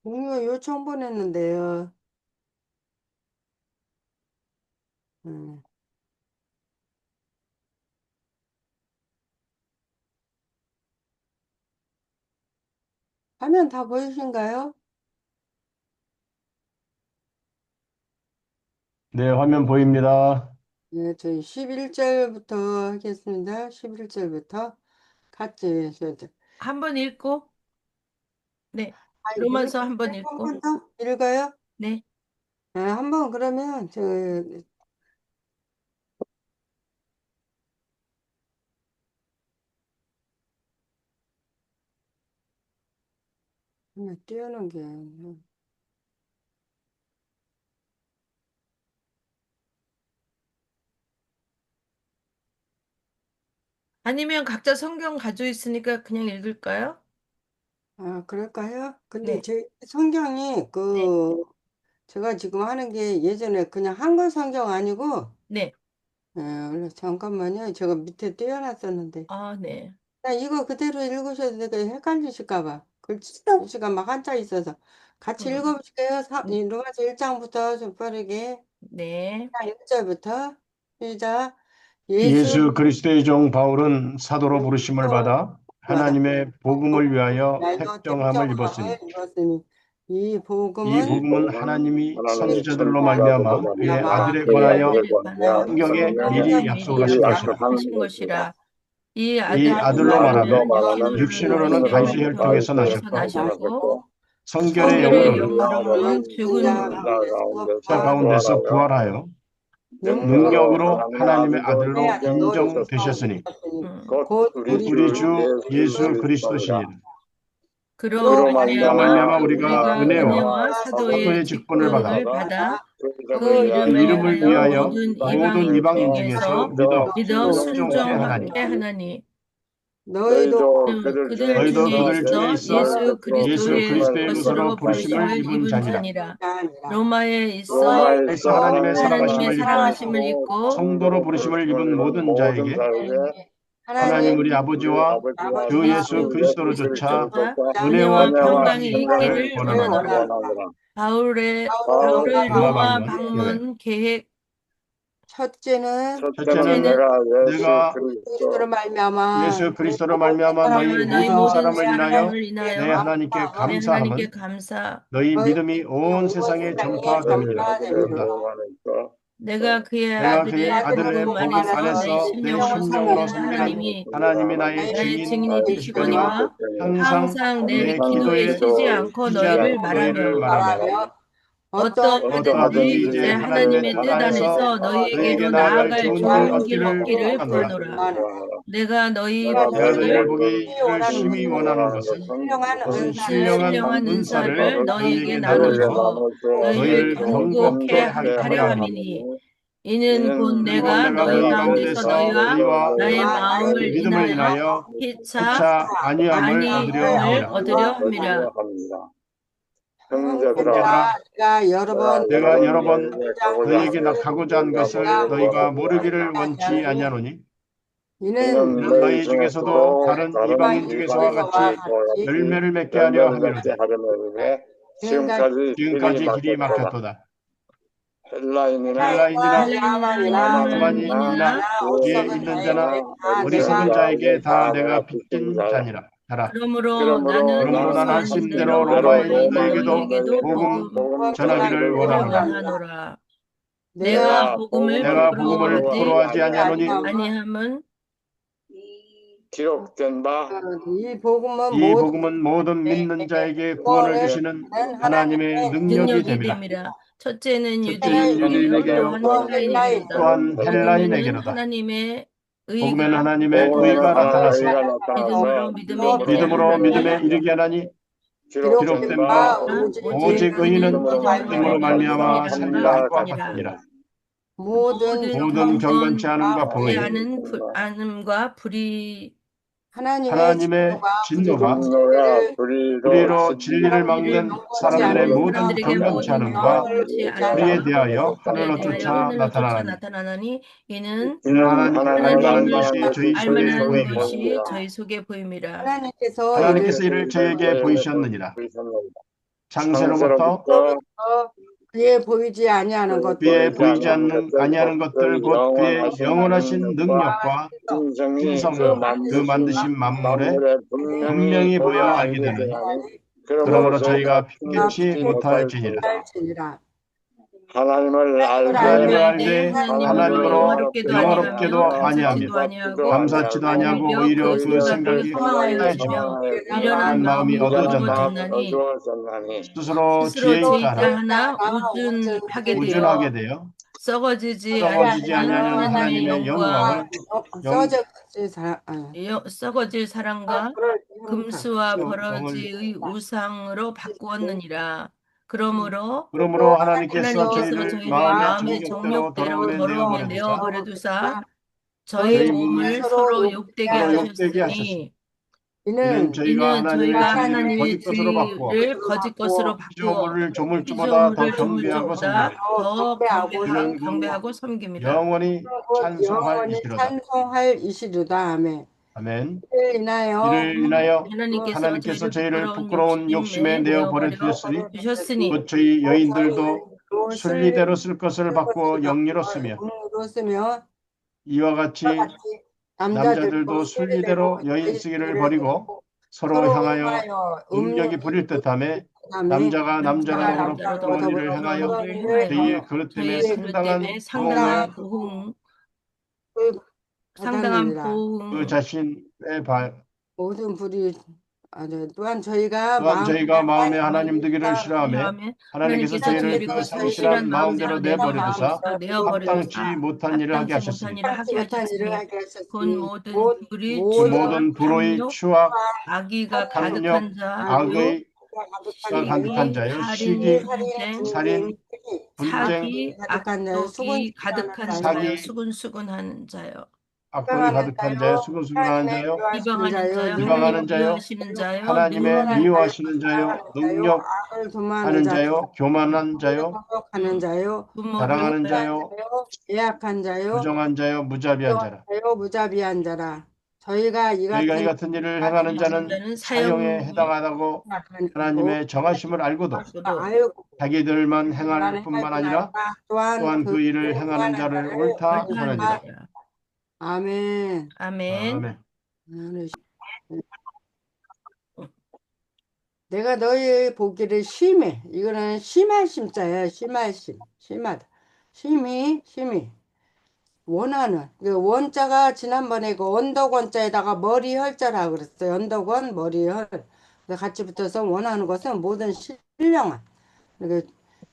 공유 요청 보냈는데요. 음. 화면 다 보이신가요? 네, 화면 보입니다. 네, 저희 11절부터 하겠습니다. 11절부터 같이 저도 한 번 읽고, 네. 읽을 로마서 한 번 거예요? 한 읽고, 번 더 읽어요? 네. 네, 한번 그러면 띄우는 게 아니면 각자 성경 가지고 있으니까 그냥 읽을까요? 그럴까요? 근데 네. 제 성경이 네. 제가 지금 하는 게 예전에 그냥 한글 성경 아니고 네. 잠깐만요. 제가 밑에 띄워놨었는데 아, 네. 이거 그대로 읽으셔도 되게 헷갈리실까 봐. 글씨가 막 한자 있어서. 같이 음, 읽어볼게요. 음, 로마서 1장부터 좀 빠르게. 네. 1절부터. 시작. 예수 예수 그리스도의 종 바울은 사도로 부르심을 그리스도를 받아 받아 하나님의 복음을 위하여 나여 택정함을 입었으니 택정함을 입었으니 이 이 복음은 복음은 하나님이 하나님의 선지자들로 선지자들로 말미암아 그의 말미암아 아들에 그의 관하여 아들에 아들에 관하여 관하여 성경에 성경에 미리 성경에 미리 미리 약속하신 것이라. 약속한 약속하신 것이라. 것이라. 이 이 아들로 아들로 이 아들로 말하는 말하는 말하는 육신으로는 육신으로는 육신으로는 다윗의 다윗의 혈통에서 다윗의 혈통에서 나셨고 혈통에서 나셨고, 나셨고 성결의 성결의 영으로는 영으로는 성경으로는 죽은 죽은 자 자 가운데서 자 가운데서 가운데서 부활하여 부활하여 능력으로 능력으로 능력으로 하나님의 하나님의 아들로 아들로 너희 인정되셨으니 인정되셨으니 음, 곧 곧 우리 우리 주 우리 주 예수 예수 그리스도니라. 그리스도시니라. 그로 그로 그로 그로 말미암아 말미암아 말미암아 우리가 우리가 우리가 은혜와 은혜와 은혜와 사도의 사도의 사도의 직분을 직분을 받아 직분을 받아 받아 그 그 이름을 그 이름을 위하여 이름을 위하여 위하여 모든 모든 이방인 이방인 이방인중에서 중에서 중에서 믿어 믿어 순종케 순종케 하나니 순종케 하나니 하나니 너희도 너희도 그들 중에 그들 너희도 중에 있어 그들 중에 있어 있어 예수 예수 그리스도의 부르심을 그리스도의 입은 의소로 것으로 자니라. 부르심을 부르심을 입은 입은 자니라. 자니라. 아니라 로마에 있어 에서 로마에서 하나님의 하나님의 사랑하심을 입고 사랑하심을 사랑하시고 입고 성도로 성도로 부르심을 부르심을 입은 입은 모든 모든 자에게 자에게 하나님 하나님 우리 우리 아버지와 아버지와 주 주 예수 주 예수 그리스도로조차 그리스도조차 그리스도로부터 은혜와 은혜와 은혜와 평강이 평강이 평강이 있기를 있기를 있기를 원하노라. 원하노라. 원하노라. 바울의 바울의 로마 로마 방문 예배. 방문 계획. 첫째는 첫째는 첫째는 내가 예수 내가 그리스도로 그리스도 말미암아 예수 그리스도로 말미암아 너희 너희 모든 모든 사람을 인하여 사람을 내 인하여 하나님께 내 하나님께 감사함은 감사. 너희 너희 믿음이 온 온 세상에 세상에 전파됨이니라. 전파됨이로 그런다. 내가 그의 내가 그의 아들의 아들의 복음 복음 안에서 내 안에서 내 심령으로 심령으로 섬기는 섬기는 하나님이 하나님이 나의 나의 증인 증인이 되시거니와 되시거니와 항상 항상 내 내 기도에 기도에 쉬지 않고 쉬지 너희를 않고 너희를 말하며 말하며 말하며 어떠하든지 어떠하든지 이제 제 하나님의 하나님의 뜻 뜻 안에서 안에서 너희에게 너희에게로 나아갈 나아갈 좋은 일 좋은 길 얻기를 얻기를 구하노라. 구하노라. 내가 너희 내가 너희를 보기를 보기를 심히 원하는 것은 신령한 무슨 은사를 신령한 신령한 은사를 은사를 너희에게 너희에게 너희에게 나눠주어 나눠주어 너희를 너희를 너희를 경고케 경고케 하려 하려 함이니 함이니 이는 곧 그리고 내가 내가 너희 너희 가운데서 가운데서 너희와 너희와 나의 마음을 믿음을 인하여 인하여 피차 피차 아니함을 얻으려 아니함을 함이라. 얻으려 함이라. 형제들아, 형제들아, 내가 여러 번 내가 여러 번 너희에게 가고자 너희에게 하는 가고자 한 너희가 것을 모르기를 너희가 원하지 모르기를 원치 아니하노니 아니하노니 이는 이는 이는 너희 너희 중에서도 중에서도 다른 다른 이방인 중에서와 이방인에서와 같이 같이 같이 열매를 맺게 하려 열매를 맺게 함이로되 하려는 에 지금까지 지금까지 길이 지금까지 길이 막혔도다. 막혔도다. 헬라인이나 헬라인이나 헬라인이나 야만인이나 야만인이나 야만인이나 지혜 지혜 있는 있는 자나 자나 어리석은 어리석은 자에게 자에게 다 다 내가 내가 빚진 빚진 자라. 자라. 그러므로 그러므로 나는 그러므로 할 나는 나는 수 할 수 있는 있는 대로 대로 대로 로마에 있는 로마에 있는 너희에게도 너희에게도 복음 복음 전하기를 원하노라. 원하노라. 내가 내가 내가 복음을 복음을 내가 복음을 부끄러워하지 부끄러워하지 부끄러워하지 아니하노니 아니함은 기록된 바 이 복음은 이 모든 복음은 모든 믿는 자에게 자에게 구원을 구원을 주시는 주는 하나님의 하나님의 능력이 능력이 됨이라. 됨이라. 첫째는 첫째는 유대인에게요 유대인에게요, 또한 또 헬라인에게로다. 헬라인에게로 또한 복음에는 헬라인에게로다. 하나님의 의가 복음에는 하나님의 복음에는 의가 나타나서 하나님의 나타나서 의가 믿음으로 나타나서 믿음에 이르게 믿음으로 믿음으로 믿음에 믿음에 하느니 이르게 이르게 하나니 기록된 기록된 기록된 바 바 바 오직 오직 오직 의인은 의인은 믿음으로 믿음으로 믿음으로 말미암아 말미암아 살리라 살리라 하느니라. 과 하느니라. 같으니라. 모든 모든 모든 경건과 경건치 경건 않음과 불의 안음과 불의 하나님의 하나님의 진노가 진노가 진노와 우리를 불의로 불의로 진리를 진리를 이를 막는 경건치 사람들의 않은 모든 모든 사람들에게 경건치 모든 않음과 경건치 불의에 않음과 대하여 불의에 하늘로 대하여 쫓아 하늘로 쫓아 나타나니 나타나나니 이는 이는 이는 하나님께 하나님을 알만한 알만한 것이 것이 저희 저희 속에 알만한 속에 보임이라. 것이 보이니라. 저희 속에 보임이라. 하나님께서 이를 하나님께서 이를 하나님께서 이를 저에게 저에게 보이셨느니라. 보이셨느니라. 창세로부터 그에 보이지 아니하는 것들 그에 보이지 아니하는 것들 곧 그의 영원하신 능력과 신성이 그 만드신 만물에 분명히 보여 알게 되는 그러므로 저희가 핑계치 못할지니라. 하나님을 하나님을 알되 알되 하나님으로 영화롭게도 아니하며 감사치도 아니하고 오히려 그 생각이 흥하여지며 미련한 마음이 어두워졌나니 스스로 스스로 지혜 죄 있다 있다 하나 하나 우준하게 우준하게 되어 되어 썩어지지 썩어지지 아니하는 아니하는 하나님의 하나님의 영광 영광을 썩어질 사랑과 금수와 영을 버러지의 우상으로 바꾸었느니라. 그러므로 그러므로 하나님께서 하나님께서 저희를 저희를 마음의 마음의 정욕대로 정욕대로 더러움에 더러움에 내어버려 내어버려 두사 저희 저희 몸을 몸을 서로 욕되게 서로 욕되게 하셨으니 이는 저희가 이는 저희가 하나님의 하나님의 거짓 것으로 바꾸어 죄를 거짓 것으로 바꾸어 피조물을 조물주보다 더 피조물을 경배하고 조물주보다 섬기라. 더 이는 경배하고 섬김이라. 영원히 찬송할 영원히 이시로다. 찬송할 이시로다. 아멘. 아멘. 이를 이를 인하여 하나님께서 저희를 부끄러운 부끄러운 욕심에 내어버려 두셨으니 주셨으니 곧 저희 여인들도 순리대로 쓸 것을 바꾸어 영리로 쓰며 이와 같이 남자들도 순리대로 여인 쓰기를 버리고 서로 향하여 음욕이 부릴 듯하며 남자가 남자로 부끄러운 일을 행하여 저희의 그릇 때문에 상당한 부흥 상당한 보응 그 자신의 모든 불이 또한 저희가 저희가 마음에 하나님 되기를 싫어하며 하나님께서 하나님께서 저희를 그 그 성실한 마음대로 내버려 두사 내어버려 합당치 못한 일을 하게 하셨으니 곧 모든 불의 그 모든 불의 추악 악의가 탐욕 가득한 자 악의가 가득한 자요 시기 살인 분쟁 사기 악독이 가득한 사기, 자요 수근수근한 자요 악독이 가득한 자요 수근수근하는 자요 비방하는 자요 미워하시는 자요 하나님의 미워하시는 자요 능력하는 자요 교만한 자요 자랑하는 자요 예약한 자요 부정한 자요 무자비한 자라. 저희가 이 이 같은 일을 행하는 자는 사형에 해당하다고 하나님의 정하심을 알고도 자기들만 행할 뿐만 아니라 또한 그 일을 행하는 자를 옳다 하느니라. 아멘. 아멘. 내가 너희 보기를 심해. 이거는 심할 심자예요. 심할 심하다. 심히 원하는 그 원자가 지난번에 그 언덕 원자에다가 머리 혈자라고 그랬어요. 언덕원 머리 혈. 같이 붙어서 원하는 것은 모든 신령한.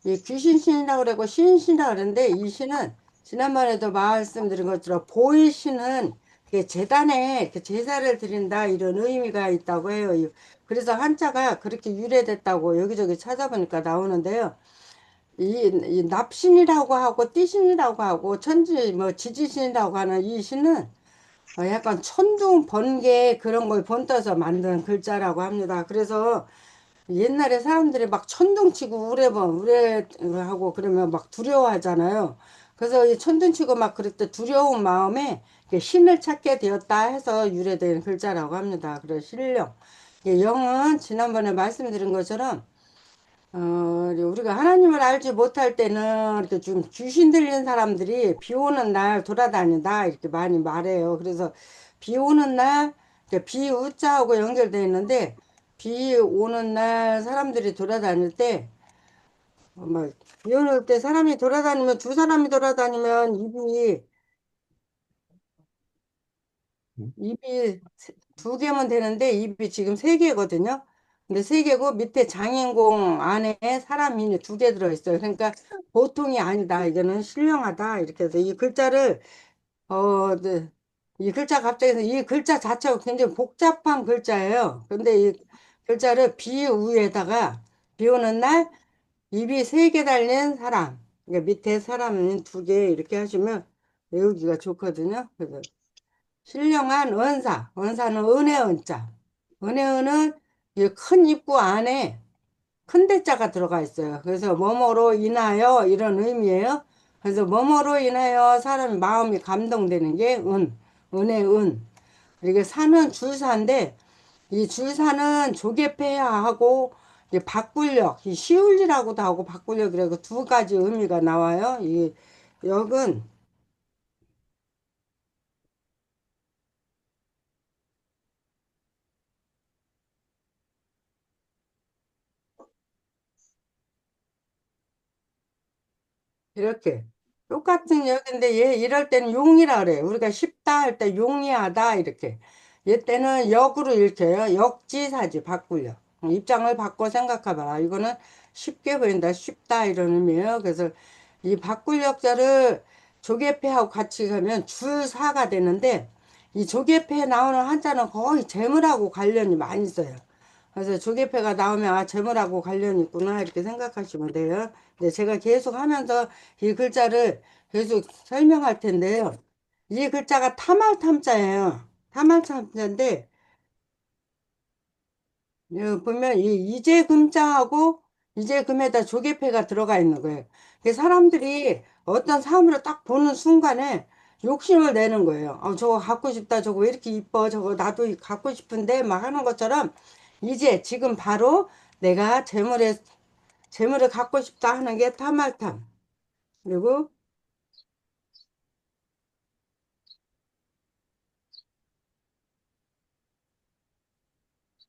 이 귀신신이라고 그러고 신이라고 그러는데 이 신은 지난번에도 말씀드린 것처럼 보이신은 재단에 제사를 드린다 이런 의미가 있다고 해요. 그래서 한자가 그렇게 유래됐다고 여기저기 찾아보니까 나오는데요. 이 납신이라고 하고 띠신이라고 하고 천지 지지신이라고 하는 이 신은 약간 천둥 번개 그런 걸 번떠서 만든 글자라고 합니다. 그래서 옛날에 사람들이 막 천둥치고 우레하고 그러면 막 두려워하잖아요. 그래서 이 천둥치고 막 그럴 때 두려운 마음에 신을 찾게 되었다 해서 유래된 글자라고 합니다. 그래서 신령. 영은 지난번에 말씀드린 것처럼 우리가 하나님을 알지 못할 때는 이렇게 좀 귀신 들린 사람들이 비 오는 날 돌아다닌다 이렇게 많이 말해요. 그래서 비 오는 날 비우자하고 연결되어 있는데 비 오는 날 사람들이 돌아다닐 때 비 오는 때 사람이 돌아다니면 두 사람이 돌아다니면 입이 두 개면 되는데 입이 지금 세 개거든요. 근데 세 개고 밑에 장인공 안에 사람이 두 개 들어있어요. 그러니까 보통이 아니다. 이거는 신령하다. 이렇게 해서 이 글자를 네. 이 글자 갑자기 이 글자 자체가 굉장히 복잡한 글자예요. 근데 이 글자를 비 위에다가 비 오는 날 입이 세 개 달린 사람. 그러니까 밑에 사람은 두 개 이렇게 하시면 외우기가 좋거든요. 그래서 신령한 은사는 은혜 은자. 은혜은은 큰 입구 안에 큰 대자가 들어가 있어요. 그래서 뭐뭐로 인하여 이런 의미예요. 그래서 뭐뭐로 인하여 사람 마음이 감동되는 게 은혜 이게 사는 줄사인데 이 줄사는 조개패야 하고 이 바꿀력, 이 시울리라고도 하고 바꿀력이라고 두 가지 의미가 나와요. 이 역은 이렇게 똑같은 역인데 얘 이럴 때는 용이라 그래. 우리가 쉽다 할 때 용이하다 이렇게. 얘 때는 역으로 읽혀요. 역지사지 바꿀력. 입장을 바꿔 생각해봐라. 이거는 쉽게 보인다. 쉽다 이런 의미예요. 그래서 이 바꿀력자를 조개패하고 같이 가면 줄사가 되는데 이 조개패에 나오는 한자는 거의 재물하고 관련이 많이 있어요. 그래서 조개패가 나오면 아 재물하고 관련이 있구나 이렇게 생각하시면 돼요. 근데 제가 계속 하면서 이 글자를 계속 설명할 텐데요. 이 글자가 타말탐자예요. 타말탐자인데 여기 보면 이 이재금자하고 이재금에다 조개패가 들어가 있는 거예요. 그 사람들이 어떤 사물을 딱 보는 순간에 욕심을 내는 거예요. 저거 갖고 싶다. 저거 왜 이렇게 이뻐. 저거 나도 갖고 싶은데 막 하는 것처럼 이제 지금 바로 내가 재물을 갖고 싶다 하는 게 타말탐. 그리고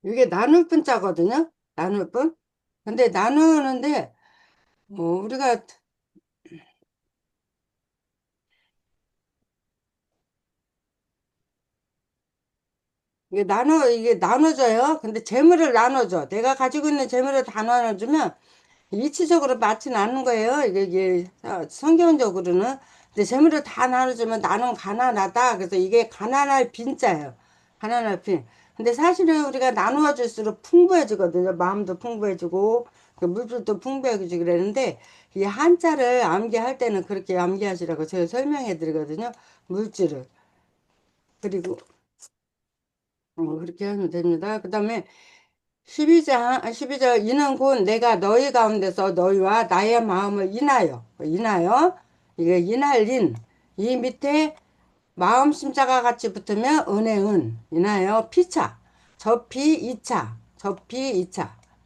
이게 나눌 분자거든요. 나눌 분. 근데 나누는데 우리가 이게 나눠져요. 근데 재물을 나눠줘. 내가 가지고 있는 재물을 다 나눠주면 이치적으로 맞지는 않는 거예요. 이게 성경적으로는. 근데 재물을 다 나눠주면 나는 가난하다. 그래서 이게 가난할 빈자예요. 가난할 빈. 근데 사실은 우리가 나누어 줄수록 풍부해지거든요. 마음도 풍부해지고 그 물질도 풍부해지고 그랬는데 이 한자를 암기할 때는 그렇게 암기하시라고 제가 설명해 드리거든요. 물질을. 그리고 그렇게 하면 됩니다. 그 다음에 12절 이는 곧 내가 너희 가운데서 너희와 나의 마음을 인하여 이게 인할린 이 밑에 마음 심자가 같이 붙으면 은혜은 인하여 피차 접히 이차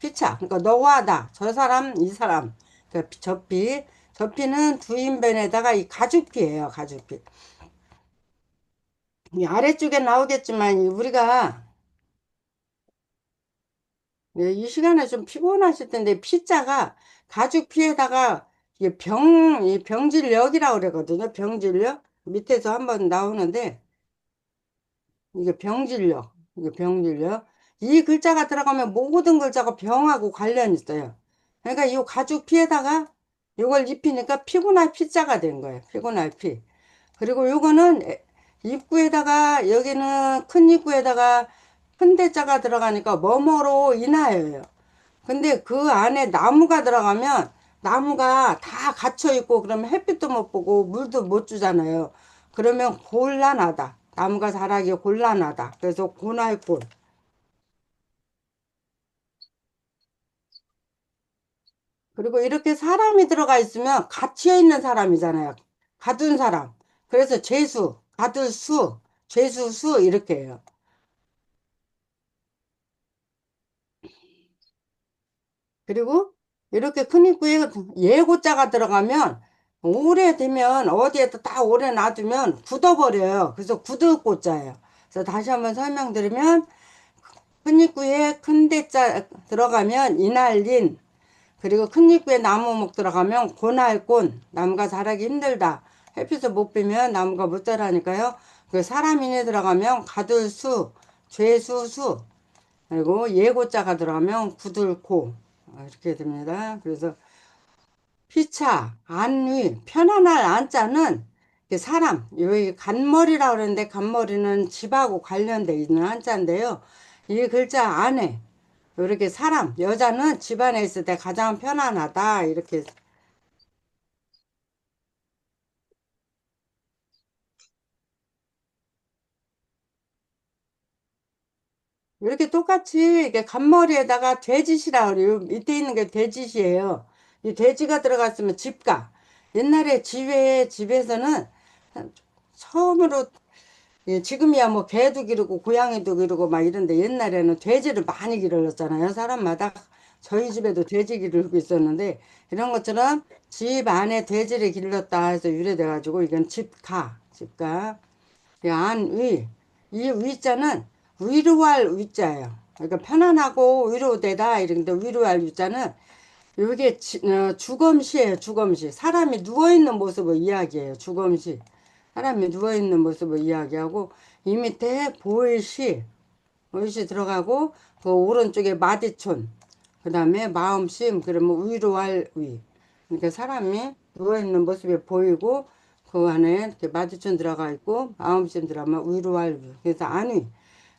피차 그러니까 너와 나 저 사람 이 사람 그러니까 접히는 두인변에다가 이 가죽피예요. 가죽피 이 아래쪽에 나오겠지만 우리가 네, 이 시간에 좀 피곤하실 텐데 피자가 가죽 피에다가 이 병질력이라고 그러거든요. 병질력 밑에서 한번 나오는데 이게 병질력 이 글자가 들어가면 모든 글자가 병하고 관련이 있어요. 그러니까 이 가죽 피에다가 이걸 입히니까 피고날 피자가 된 거예요. 피고날 피. 그리고 요거는 입구에다가 여기는 큰 입구에다가 큰 대자가 들어가니까 뭐뭐로 인하여요. 근데 그 안에 나무가 들어가면 나무가 다 갇혀 있고 그러면 햇빛도 못 보고 물도 못 주잖아요. 그러면 곤란하다. 나무가 자라기 곤란하다. 그래서 고날꽃. 그리고 이렇게 사람이 들어가 있으면 갇혀 있는 사람이잖아요. 가둔 사람. 그래서 가둘 수, 수 이렇게 해요. 그리고 이렇게 큰 입구에 예고자가 들어가면 오래되면 어디에다 딱 오래 놔두면 굳어버려요. 그래서 굳을고자예요. 그래서 다시 한번 설명드리면 큰 입구에 큰 대자 들어가면 이날린 그리고 큰 입구에 나무목 들어가면 고날꼰 나무가 자라기 힘들다. 햇빛을 못 비면 나무가 못 자라니까요. 그 사람인에 들어가면 가들수 죄수수 그리고 예고자가 들어가면 굳을고 이렇게 됩니다. 그래서 피차, 안위, 편안할 안자는 사람, 여기 간머리라고 그러는데 간머리는 집하고 관련돼 있는 한자인데요. 이 글자 안에 이렇게 사람, 여자는 집안에 있을 때 가장 편안하다. 이렇게 똑같이 이렇게 간머리에다가 돼지시라 그래요. 밑에 있는 게 돼지시예요. 이 돼지가 들어갔으면 집가. 옛날에 집에서는 처음으로 지금이야 뭐 개도 기르고 고양이도 기르고 막 이런데 옛날에는 돼지를 많이 기르었잖아요. 사람마다 저희 집에도 돼지 기르고 있었는데 이런 것처럼 집 안에 돼지를 길렀다 해서 유래돼가지고 이건 집가. 이 안위. 이 위자는 위로할 위자예요. 그러니까 편안하고 위로되다 이런데 위로할 위자는 이게 주검시예요. 주검시. 사람이 누워있는 모습을 이야기해요. 주검시. 사람이 누워있는 모습을 이야기하고 이 밑에 보일시. 보일시 들어가고 그 오른쪽에 마디촌. 그 다음에 마음심. 그러면 위로할 위. 그러니까 사람이 누워있는 모습이 보이고 그 안에 이렇게 마디촌 들어가 있고 마음심 들어가면 위로할 위. 그래서 안위.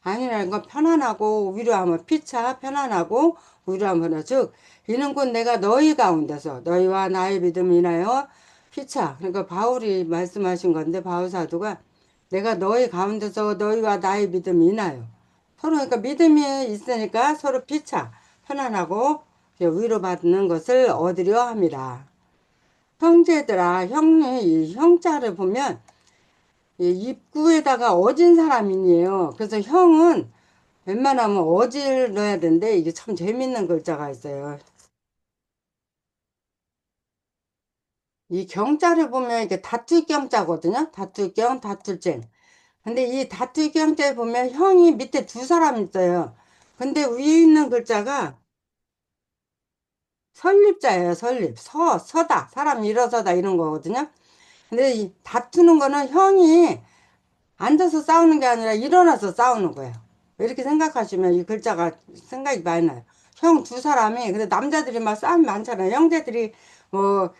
안위라는 건 편안하고 위로하면 피차 편안하고 위로하면 즉 이는 곧 내가 너희 가운데서 너희와 나의 믿음이 인하여 피차 그러니까 바울이 말씀하신 건데 바울 사도가 내가 너희 가운데서 너희와 나의 믿음이 인하여 서로 그러니까 믿음이 있으니까 서로 피차 편안하고 위로받는 것을 얻으려 합니다. 형제들아 형이 이 형자를 보면 이 입구에다가 어진 사람이에요. 그래서 형은 웬만하면 어지를 넣어야 되는데 이게 참 재밌는 글자가 있어요. 이 경자를 보면 이게 다툴 경자거든요. 다툴 경, 다툴쟁. 근데 이 다툴 경자에 보면 형이 밑에 두 사람 있어요. 근데 위에 있는 글자가 설립자예요. 설립. 서다. 사람 일어서다 이런 거거든요. 근데 이 다투는 거는 형이 앉아서 싸우는 게 아니라 일어나서 싸우는 거예요. 이렇게 생각하시면 이 글자가 생각이 많이 나요. 형 두 사람이, 근데 남자들이 막 싸움이 많잖아요. 형제들이, 뭐,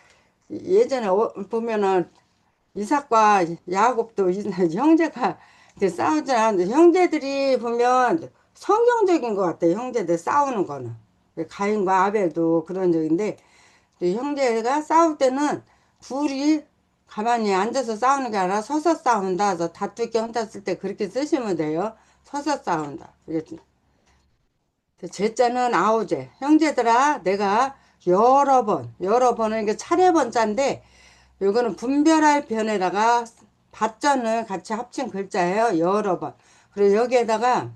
예전에 보면은 이삭과 야곱도 형제가 이제 싸우지 않는데, 형제들이 보면 성경적인 것 같아요. 형제들 싸우는 거는. 가인과 아벨도 그런 적인데, 형제가 싸울 때는 둘이 가만히 앉아서 싸우는 게 아니라 서서 싸운다. 그래서 다투기 혼자 쓸 때 그렇게 쓰시면 돼요. 서서 싸운다. 제자는 아우제. 형제들아, 내가 여러 번은 이게 차례번자인데, 요거는 분별할 변에다가 받전을 같이 합친 글자예요. 여러 번. 그리고 여기에다가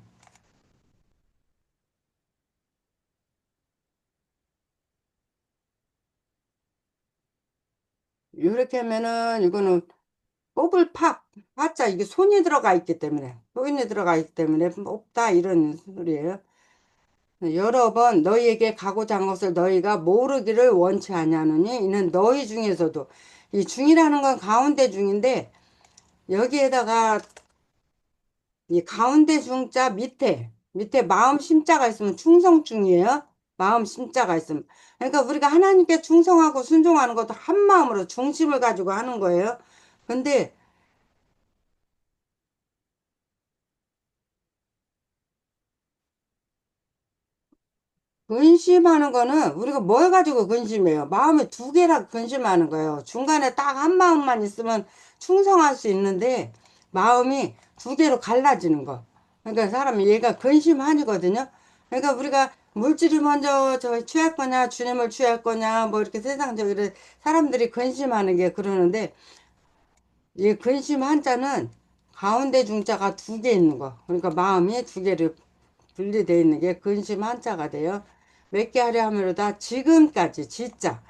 이렇게 하면은 이거는 뽑을 파자 이게 손이 들어가 있기 때문에 손이 들어가 있기 때문에 뽑다 이런 소리예요. 여러 번 너희에게 가고자 한 것을 너희가 모르기를 원치 아니하느니 이는 너희 중에서도 이 중이라는 건 가운데 중인데 여기에다가 이 가운데 중자 밑에 마음 심자가 있으면 충성중이에요. 마음 심자가 있으면 그러니까 우리가 하나님께 충성하고 순종하는 것도 한 마음으로 중심을 가지고 하는 거예요. 근데 근심하는 거는 우리가 뭘 가지고 근심해요? 마음이 두 개라 근심하는 거예요. 중간에 딱 한 마음만 있으면 충성할 수 있는데 마음이 두 개로 갈라지는 거. 그러니까 사람이 얘가 근심하니거든요. 그러니까 우리가 물질이 먼저 저 취할 거냐 주님을 취할 거냐 뭐 이렇게 세상적으로 사람들이 근심하는 게 그러는데 이 근심 한자는 가운데 중자가 두 개 있는 거. 그러니까 마음이 두 개를 분리되어 있는 게 근심 한자가 돼요. 몇 개 하려 하면다 지금까지 지자.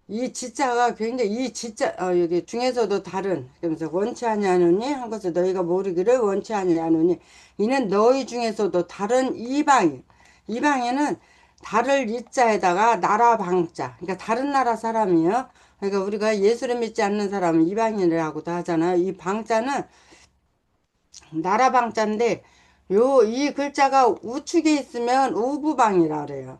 이 지자가 굉장히 이 지자 여기 중에서도 다른 그러면서 원치 아니하노니 한 것을 너희가 모르기를 원치 아니하노니 이는 너희 중에서도 다른 이방인. 이방인은 다를 이자에다가 나라 방자. 그러니까 다른 나라 사람이에요. 그러니까 우리가 예수를 믿지 않는 사람은 이방인이라고도 하잖아요. 이 방자는 나라 방자인데 이 글자가 우측에 있으면 우부방이라 그래요.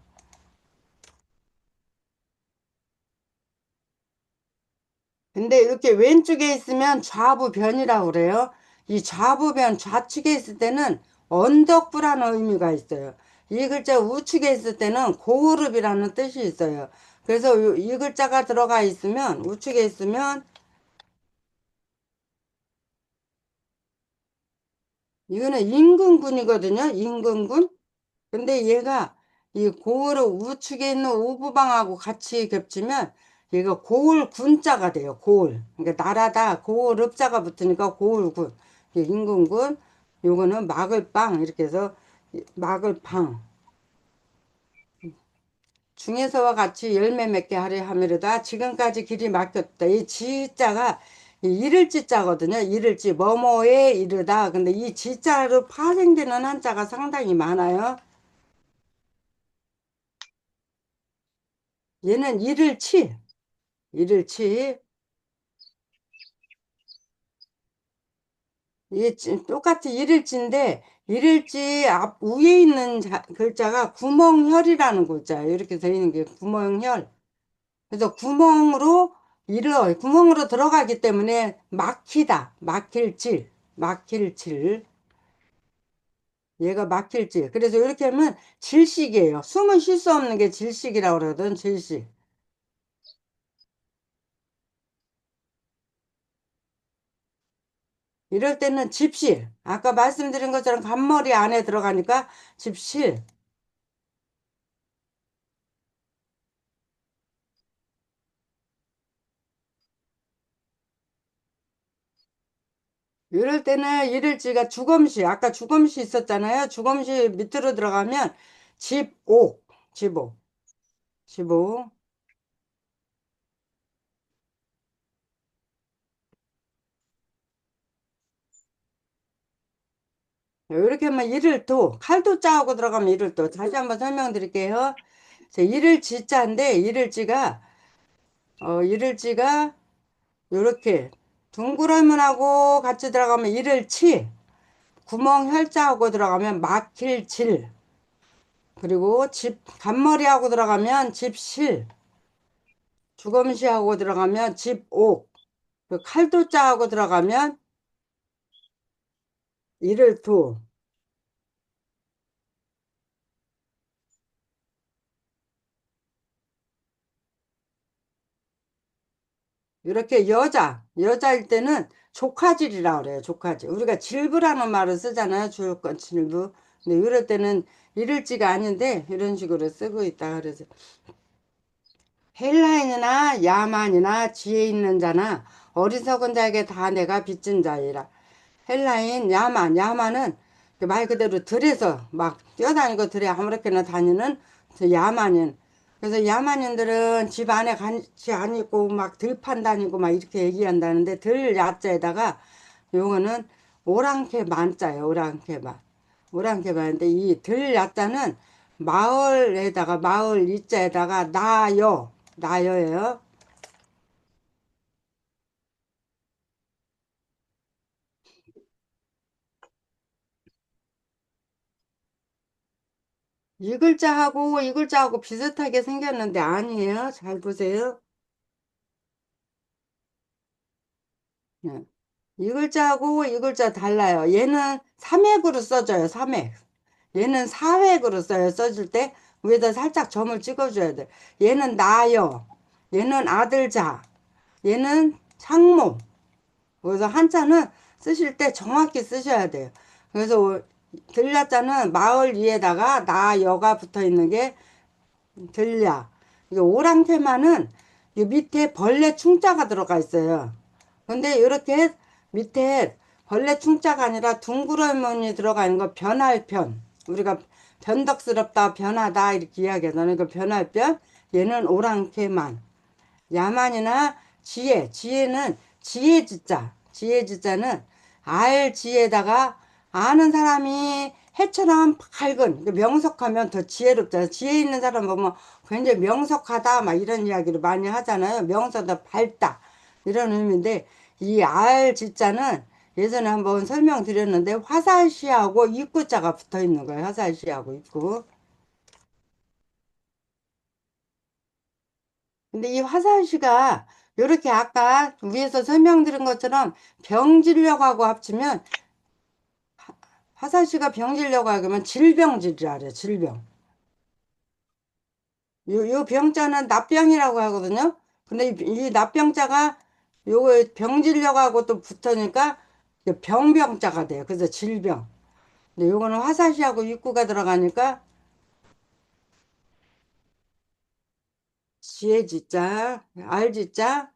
근데 이렇게 왼쪽에 있으면 좌부변이라고 그래요. 이 좌부변 좌측에 있을 때는 언덕부라는 의미가 있어요. 이 글자 우측에 있을 때는 고흐룹이라는 뜻이 있어요. 그래서 이 글자가 들어가 있으면 우측에 있으면 이거는 임금군이거든요. 임금군. 근데 얘가 이 고을의 우측에 있는 우부방하고 같이 겹치면 얘가 고을 군자가 돼요. 고을. 그러니까 나라다 고을 읍자가 붙으니까 고을군. 임금군. 요거는 막을방 이렇게 해서 막을방. 중에서와 같이 열매 맺게 하려 함이로다. 지금까지 길이 막혔다. 이 지자가 이 이를 지자거든요. 이를 지 뭐뭐에 이르다. 근데 이 지자로 파생되는 한자가 상당히 많아요. 얘는 이를 치, 이를 치. 이게 똑같이 이를지인데 이를지 앞 위에 있는 글자가 구멍혈이라는 글자예요. 이렇게 되어 있는 게 구멍혈. 그래서 구멍으로 들어가기 때문에 막히다, 막힐 질, 막힐 질. 얘가 막힐 질. 그래서 이렇게 하면 질식이에요. 숨은 쉴 수 없는 게 질식이라고 그러거든, 질식. 이럴 때는 집실. 아까 말씀드린 것처럼 간머리 안에 들어가니까 집실. 이럴 때는 이를지가 주검시, 아까 주검시 있었잖아요. 주검시 밑으로 들어가면 집옥, 집옥, 집옥. 이렇게 하면 이를도, 칼도 자하고 들어가면 이를도. 다시 한번 설명드릴게요. 이를지자인데 이를지가 이렇게 둥그러문하고 같이 들어가면 이를치, 구멍 혈자하고 들어가면 막힐질, 그리고 간머리하고 들어가면 집실, 주검시하고 들어가면 집옥, 그 칼도자하고 들어가면 이를도. 이렇게 여자일 때는 조카질이라고 그래요. 조카질. 우리가 질부라는 말을 쓰잖아요. 주어권 질부. 근데 이럴 때는 이를지가 아닌데 이런 식으로 쓰고 있다. 그래서 헬라인이나 야만이나 지혜 있는 자나 어리석은 자에게 다 내가 빚진 자이라. 헬라인, 야만은 말 그대로 들에서 막 뛰어다니고 들에 아무렇게나 다니는 그 야만인. 그래서 야만인들은 집 안에 같이 안 있고 막 들판 다니고 막 이렇게 얘기한다는데 들 야자에다가 요거는 오랑캐 만자예요. 오랑캐 만. 오랑캐 만인데 이 들 야자는 마을에다가 마을 이자에다가 나여예요. 이 글자하고 비슷하게 생겼는데 아니에요. 잘 보세요. 네. 이 글자하고 이 글자 달라요. 얘는 삼획으로 써져요. 삼획. 얘는 사획으로 써요. 써줄 때 위에다 살짝 점을 찍어줘야 돼. 얘는 나여. 얘는 아들자. 얘는 상모. 그래서 한자는 쓰실 때 정확히 쓰셔야 돼요. 그래서 들야자는 마을 위에다가 나여가 붙어 있는 게 들야. 이게 오랑캐만은 이 밑에 벌레 충자가 들어가 있어요. 근데 이렇게 밑에 벌레 충자가 아니라 둥그러니 들어가 있는 거 변할편. 우리가 변덕스럽다, 변하다 이렇게 이야기하잖아요. 그 변할편. 얘는 오랑캐만. 야만이나 지혜는 지혜지자. 지혜지자는 알 지혜다가 아는 사람이 해처럼 밝은 명석하면 더 지혜롭잖아요. 지혜 있는 사람 보면 굉장히 명석하다 막 이런 이야기를 많이 하잖아요. 명석하다 밝다 이런 의미인데 이 알 지자는 예전에 한번 설명드렸는데 화살시하고 입구자가 붙어 있는 거예요. 화살시하고 입구. 근데 이 화살시가 이렇게 아까 위에서 설명드린 것처럼 병질력하고 합치면 화살시가 병질려고 하면 질병질이라 그래요. 질병. 요 병자는 납병이라고 하거든요. 근데 이 납병자가 요거 병질려고 하고 또 붙으니까 병병자가 돼요. 그래서 질병. 근데 요거는 화살시하고 입구가 들어가니까 지혜지자, 알지자,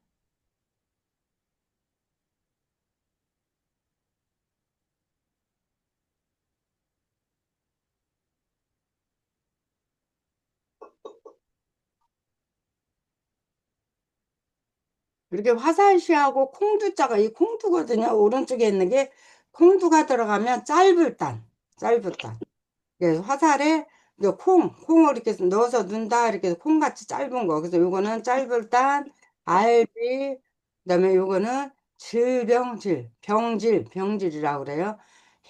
이렇게 화살시하고 콩두자가 이 콩두거든요. 오른쪽에 있는 게 콩두가 들어가면 짧을 단, 짧을 단. 그래서 화살에 이제 콩을 이렇게 넣어서 넣는다. 이렇게 해서 콩같이 짧은 거. 그래서 요거는 짧을 단, 알비, 그다음에 요거는 병질이라고 그래요.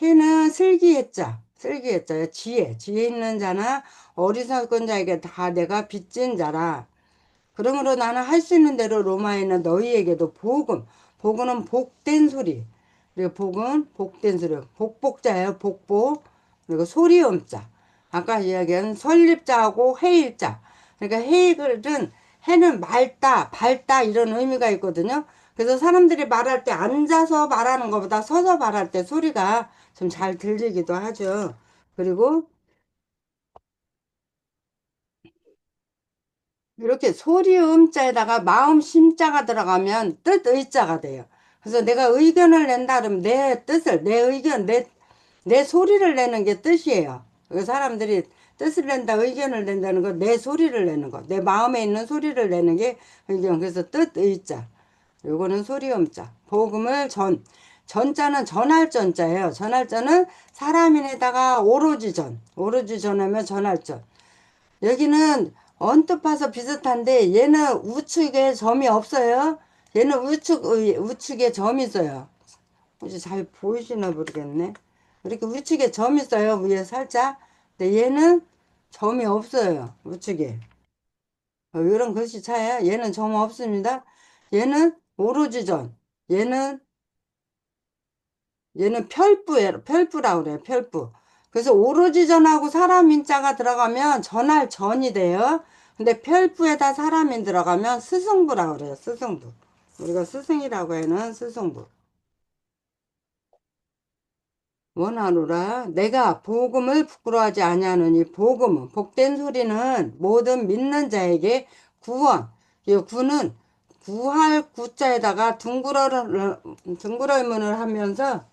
해는 슬기해자, 슬기해자요. 지혜 있는 자나 어리석은 자에게 다 내가 빚진 자라. 그러므로 나는 할 수 있는 대로 로마에 있는 너희에게도 복음은 복된 소리. 그리고 복은 복된 소리. 복복자예요. 복복. 그리고 소리음자. 아까 이야기한 설립자하고 해일자. 그러니까 해는 맑다, 밝다 이런 의미가 있거든요. 그래서 사람들이 말할 때 앉아서 말하는 것보다 서서 말할 때 소리가 좀 잘 들리기도 하죠. 그리고 이렇게 소리 음자에다가 마음 심자가 들어가면 뜻 의자가 돼요. 그래서 내가 의견을 낸다 그러면 내 뜻을, 내 의견, 내 소리를 내는 게 뜻이에요. 그 사람들이 뜻을 낸다, 의견을 낸다는 거, 내 소리를 내는 거, 내 마음에 있는 소리를 내는 게 의견. 그래서 뜻 의자. 요거는 소리 음자. 복음을 전자는 전할 전자예요. 전할 전은 사람인에다가 오로지 전하면 전할 전. 여기는 언뜻 봐서 비슷한데 얘는 우측에 점이 없어요. 얘는 우측에 점이 있어요. 혹시 잘 보이시나 모르겠네. 이렇게 우측에 점이 있어요. 위에 살짝. 근데 얘는 점이 없어요. 우측에. 이런 글씨 차이야. 얘는 점 없습니다. 얘는 오로지 전. 얘는 별부라고 그래요. 별부. 그래서 오로지 전하고 사람인자가 들어가면 전할 전이 돼요. 근데 별부에다 사람인 들어가면 스승부라고 그래요. 스승부. 우리가 스승이라고 해는 스승부. 원하노라 내가 복음을 부끄러워하지 아니하노니 복음은 복된 소리는 모든 믿는 자에게 구원. 이 구는 구할 구자에다가 둥그러문을 하면서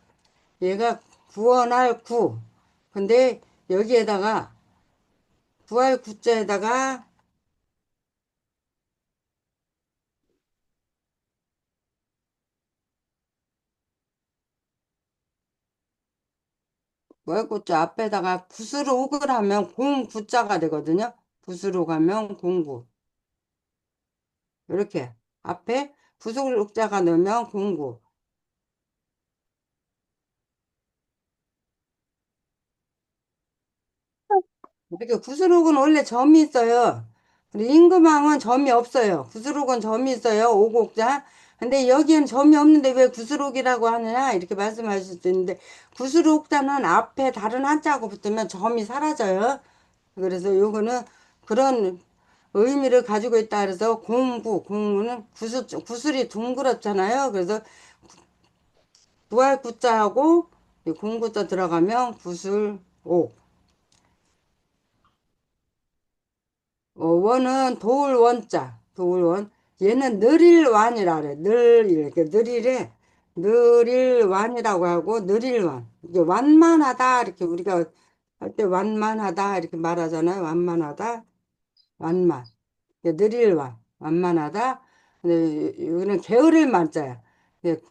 얘가 구원할 구. 근데 여기에다가 구할 구자에다가 구할 구자 앞에다가 굿으로 욱을 하면 공구자가 되거든요. 굿으로 가면 공구. 이렇게 앞에 굿을 욱자가 넣으면 공구. 이렇게 구슬옥은 원래 점이 있어요. 근데 임금왕은 점이 없어요. 구슬옥은 점이 있어요. 오곡자. 근데 여기엔 점이 없는데 왜 구슬옥이라고 하느냐 이렇게 말씀하실 수 있는데 구슬옥자는 앞에 다른 한자하고 붙으면 점이 사라져요. 그래서 요거는 그런 의미를 가지고 있다 그래서 공구는 구슬이 둥그렇잖아요. 그래서 부활 구자하고 공구자 들어가면 구슬옥. 원은 도울 원. 얘는 느릴완이라 그래. 이렇게 느릴완이라고 하고, 느릴완. 이게 완만하다, 이렇게 우리가 할 때 완만하다, 이렇게 말하잖아요. 완만. 느릴완, 완만하다. 근데 이거는 게으를 만자야.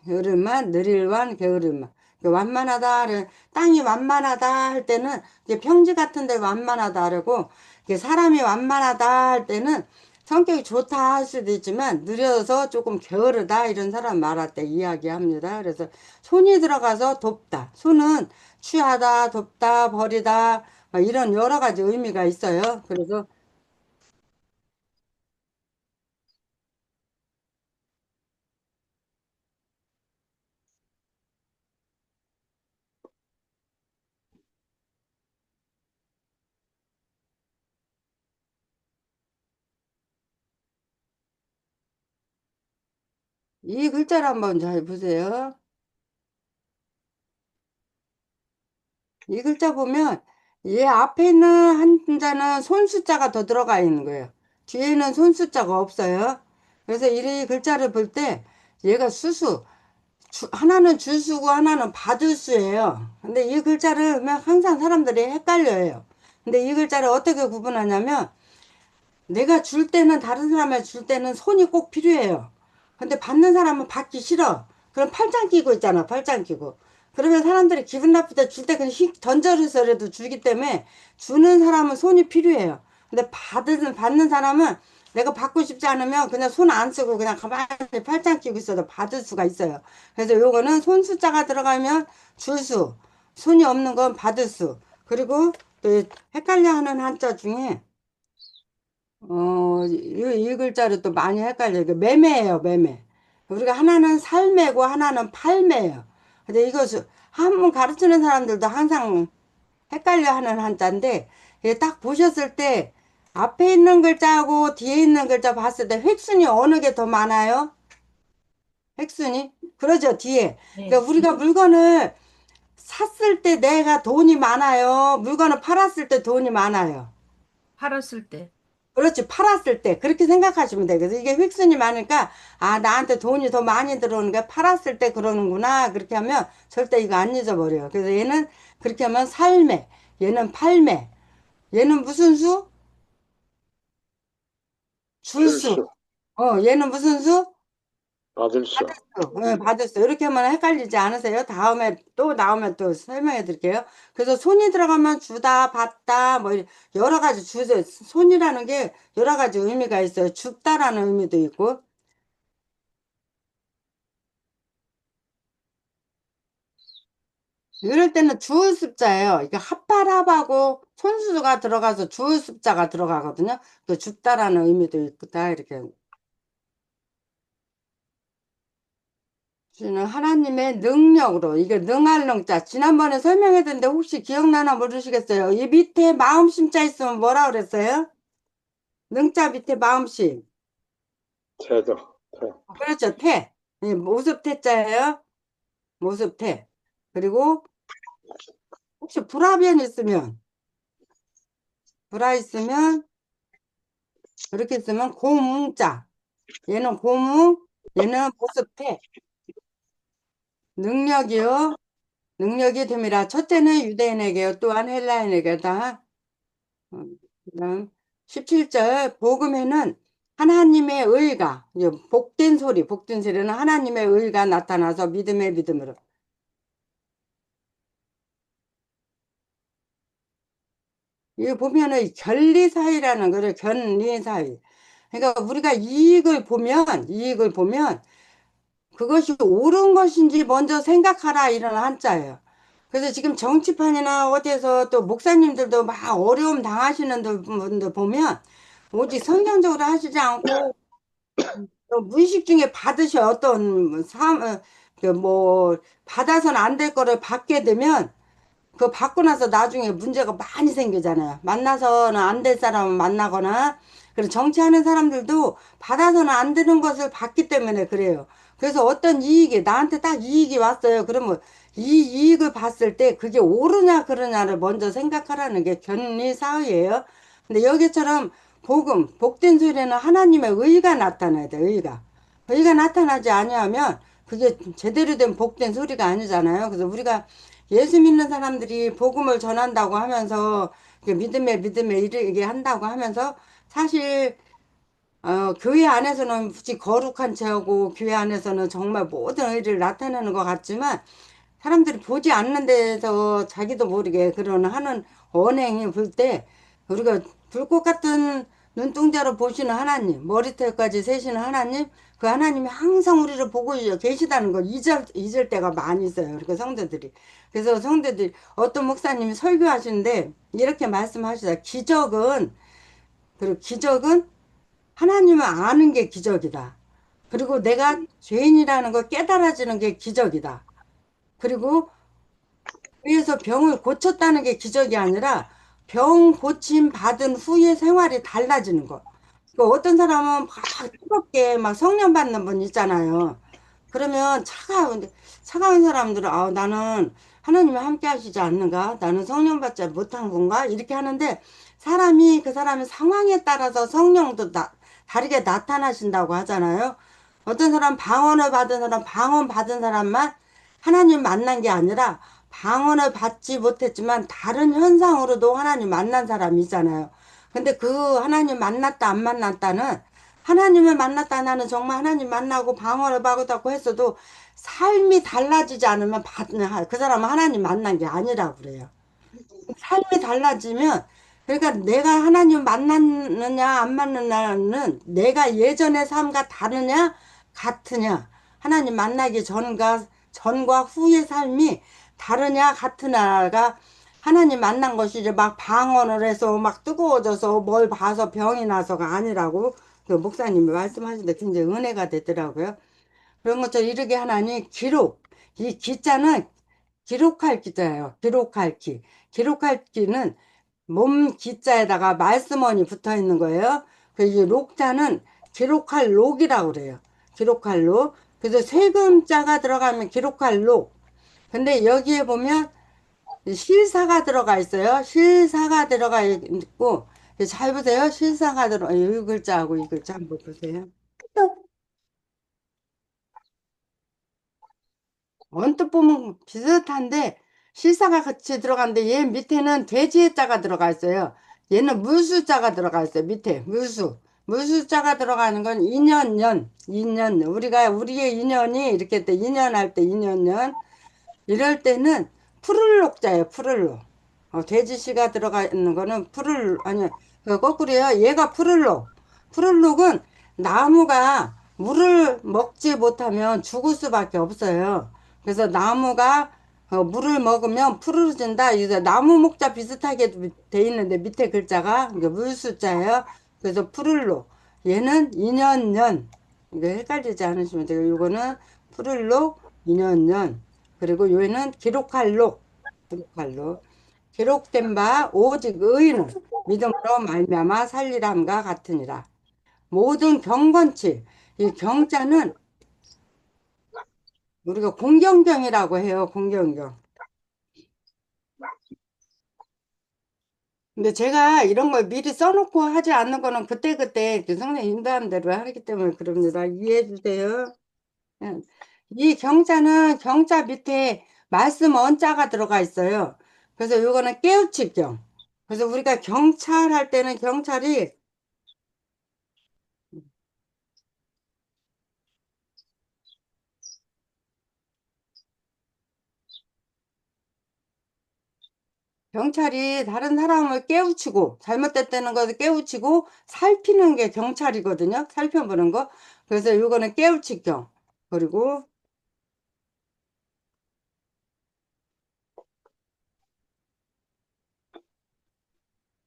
게으를만, 느릴완, 게으를만. 완만하다, 땅이 완만하다 할 때는 이게 평지 같은데 완만하다 하고, 사람이 완만하다 할 때는 성격이 좋다 할 수도 있지만 느려서 조금 게으르다 이런 사람 말할 때 이야기합니다. 그래서 손이 들어가서 돕다. 손은 취하다, 돕다, 버리다 막 이런 여러 가지 의미가 있어요. 그래서 이 글자를 한번 잘 보세요. 이 글자 보면 얘 앞에 있는 한자는 손숫자가 더 들어가 있는 거예요. 뒤에는 손숫자가 없어요. 그래서 이 글자를 볼 때 얘가 하나는 줄수고 하나는 받을 수예요. 근데 이 글자를 보면 항상 사람들이 헷갈려요. 근데 이 글자를 어떻게 구분하냐면 내가 줄 때는 다른 사람한테 줄 때는 손이 꼭 필요해요. 근데 받는 사람은 받기 싫어. 그럼 팔짱 끼고 있잖아, 팔짱 끼고. 그러면 사람들이 기분 나쁠 때 줄 때 그냥 휙 던져서라도 주기 때문에 주는 사람은 손이 필요해요. 근데 받는 사람은 내가 받고 싶지 않으면 그냥 손 안 쓰고 그냥 가만히 팔짱 끼고 있어도 받을 수가 있어요. 그래서 요거는 손 숫자가 들어가면 줄 수, 손이 없는 건 받을 수. 그리고 또 헷갈려 하는 한자 중에 이 글자를 또 많이 헷갈려요. 이게 매매예요, 매매. 우리가 하나는 살매고 하나는 팔매예요. 근데 이것을 한문 가르치는 사람들도 항상 헷갈려 하는 한자인데, 이게 딱 보셨을 때 앞에 있는 글자하고 뒤에 있는 글자 봤을 때 획순이 어느 게 더 많아요? 획순이? 그러죠, 뒤에. 그러니까 네. 우리가 물건을 샀을 때 내가 돈이 많아요. 물건을 팔았을 때 돈이 많아요. 팔았을 때. 그렇지, 팔았을 때. 그렇게 생각하시면 돼요. 그래서 이게 획순이 많으니까, 아, 나한테 돈이 더 많이 들어오는 게 팔았을 때 그러는구나. 그렇게 하면 절대 이거 안 잊어버려요. 그래서 얘는 그렇게 하면 살매, 얘는 팔매, 얘는 무슨 수? 줄수. 줄수, 얘는 무슨 수? 받을 수. 네, 받았어요. 이렇게 하면 헷갈리지 않으세요? 다음에 또 나오면 또 설명해 드릴게요. 그래서 손이 들어가면 주다, 받다, 뭐 여러 가지 주제, 손이라는 게 여러 가지 의미가 있어요. 줍다라는 의미도 있고. 이럴 때는 주을 습자예요. 이게 합발합하고 손수가 들어가서 주을 습자가 들어가거든요. 그 줍다라는 의미도 있다. 이렇게. 주는 하나님의 능력으로 이게 능할 능자 지난번에 설명했는데 혹시 기억나나 모르시겠어요? 이 밑에 마음심자 있으면 뭐라 그랬어요? 능자 밑에 마음심. 태도, 태. 그렇죠. 태. 모습 태자예요. 모습 태. 그리고 혹시 불화변 있으면 불화 있으면 이렇게 쓰면 고뭉자. 얘는 고뭉, 얘는 모습 태. 능력이요. 능력이 됨이라 첫째는 유대인에게요. 또한 헬라인에게다. 그다음 17절 복음에는 하나님의 의가 이제 복된 소리는 하나님의 의가 나타나서 믿음의 믿음으로 이거 보면은 견리사의라는 거를 견리사의 그러니까 우리가 이익을 보면 그것이 옳은 것인지 먼저 생각하라 이런 한자예요. 그래서 지금 정치판이나 어디에서 또 목사님들도 막 어려움 당하시는 분들 보면 오직 성경적으로 하시지 않고 또 무의식 중에 받으셔 어떤 그뭐 받아서는 안 될 거를 받게 되면 그거 받고 나서 나중에 문제가 많이 생기잖아요. 만나서는 안 될 사람을 만나거나 그리고 정치하는 사람들도 받아서는 안 되는 것을 받기 때문에 그래요. 그래서 어떤 이익이 나한테 딱 이익이 왔어요. 그러면 이 이익을 봤을 때 그게 옳으냐 그러냐를 먼저 생각하라는 게 견리사의예요. 근데 여기처럼 복된 소리는 하나님의 의가 나타나야 돼, 의가. 의가 나타나지 아니하면 그게 제대로 된 복된 소리가 아니잖아요. 그래서 우리가 예수 믿는 사람들이 복음을 전한다고 하면서 믿음에 이르게 한다고 하면서 사실 교회 안에서는 굳이 거룩한 체하고 교회 안에서는 정말 모든 의를 나타내는 것 같지만 사람들이 보지 않는 데서 자기도 모르게 그런 하는 언행이 볼 때 우리가 불꽃 같은 눈동자로 보시는 하나님, 머리털까지 세시는 하나님, 그 하나님이 항상 우리를 보고 계시다는 걸 잊을 때가 많이 있어요. 그러니까 성도들이. 그래서 성도들이 어떤 목사님이 설교하시는데 이렇게 말씀하시다. 기적은 하나님을 아는 게 기적이다. 그리고 내가 죄인이라는 걸 깨달아지는 게 기적이다. 그리고 그래서 병을 고쳤다는 게 기적이 아니라 병 고침 받은 후의 생활이 달라지는 거. 그러니까 어떤 사람은 막 뜨겁게 막 성령 받는 분 있잖아요. 그러면 차가운 사람들은 나는 하나님이 함께 하시지 않는가? 나는 성령 받지 못한 건가? 이렇게 하는데 그 사람의 상황에 따라서 성령도 다르게 나타나신다고 하잖아요. 어떤 사람 방언 받은 사람만 하나님 만난 게 아니라 방언을 받지 못했지만 다른 현상으로도 하나님 만난 사람이 있잖아요. 근데 그 하나님 만났다 안 만났다는 하나님을 만났다 나는 정말 하나님 만나고 방언을 받았다고 했어도 삶이 달라지지 않으면 그 사람은 하나님 만난 게 아니라고 그래요. 삶이 달라지면 그러니까 내가 하나님 만났느냐 안 만났느냐는 내가 예전의 삶과 다르냐 같으냐 하나님 만나기 전과 후의 삶이 다르냐 같으냐가 하나님 만난 것이 이제 막 방언을 해서 막 뜨거워져서 뭘 봐서 병이 나서가 아니라고 그 목사님이 말씀하시는데 굉장히 은혜가 되더라고요. 그런 것처럼 이르게 하나니 기록 이 기자는 기록할 기자예요. 기록할 기. 기록할 기는 몸 기자에다가 말씀원이 붙어 있는 거예요. 그이 록자는 기록할 록이라고 그래요. 기록할 록. 그래서 세금자가 들어가면 기록할 록. 근데 여기에 보면 실사가 들어가 있어요. 실사가 들어가 있고 잘 보세요. 실사가 들어가 이 글자하고 이 글자 한번 보세요. 언뜻 보면 비슷한데 실사가 같이 들어가는데 얘 밑에는 돼지의 자가 들어가 있어요. 얘는 물수자가 들어가 있어요. 밑에 물수자가 들어가는 건 인연 우리의 인연이 이렇게 때 인연할 때 인연년 이럴 때는 푸를록자예요. 푸를록. 돼지씨가 들어가 있는 거는 아니 거꾸로요. 얘가 푸를록. 푸를록은 나무가 물을 먹지 못하면 죽을 수밖에 없어요. 그래서 나무가 물을 먹으면 푸르진다. 이제 나무 목자 비슷하게 돼 있는데 밑에 글자가 이게 물수자예요. 그래서 푸를록. 얘는 인연년. 이거 헷갈리지 않으시면 돼요. 이거는 푸를록, 인연년. 그리고 요에는 기록할 록. 기록된 바 오직 의인은 믿음으로 말미암아 살리람과 같으니라. 모든 경건치 이 경자는 우리가 공경경이라고 해요. 공경경. 근데 제가 이런 걸 미리 써놓고 하지 않는 거는 그때그때 그 선생님 인도하는 대로 하기 때문에 그럽니다. 이해해 주세요. 예. 이 경자는 경자 밑에 말씀 언자가 들어가 있어요. 그래서 이거는 깨우칠 경. 그래서 우리가 경찰할 때는 경찰이 다른 사람을 깨우치고 잘못됐다는 것을 깨우치고 살피는 게 경찰이거든요. 살펴보는 거. 그래서 이거는 깨우칠 경. 그리고